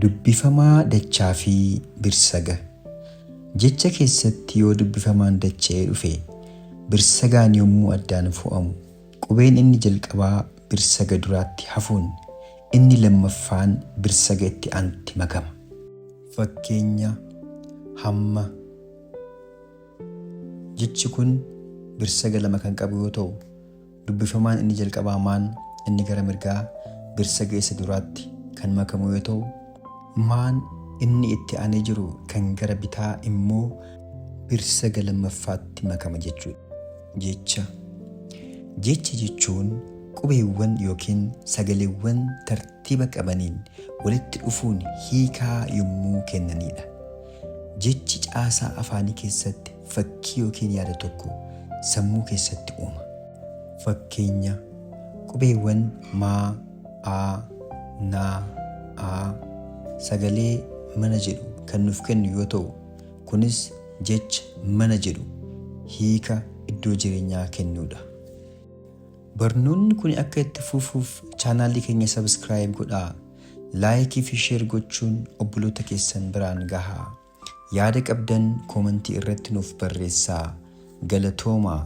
Dubbifamaa dachaa fi birsaga. Jecha keessatti yoo dubbifamaan dacha'ee dhufe birsagaan yommuu addaan fo'amu qubeen inni jalqabaa birsaga duraatti hafuun inni lammaffaan birsaga itti aanutti makama. Fakkeenya hamma. Jechi kun birsaga lama kan qabu yoo ta'u dubbifamaan inni jalqabaa maan inni gara mirgaa birsaga isa duraatti kan makamu yoo ta'u maan inni itti aanee jiru kan gara bitaa immoo birsaga lammaffaatti makama jechuudha. Jecha jechuun qubeewwan yookiin sagaleewwan tartiiba qabaniin walitti dhufuun hiikaa yommuu kennanidha. Jechi caasaa afaanii keessatti fakkii yookiin yaada tokko sammuu keessatti uuma. Fakkeenya qubeewwan maa, aa, naa, aa sagalee mana jedhu kan nuuf kennu yoo ta'u kunis jecha mana jedhu hiika iddoo jireenyaa kennuudha. Barnoonni kun akka itti fufuuf chaanaalii keenya sabskiraayib godhaa, laayikii fi sheer gochuun obboloota keessan biraan gahaa. Yaada qabdan koomentii irratti nuuf barreessaa. Galatoomaa.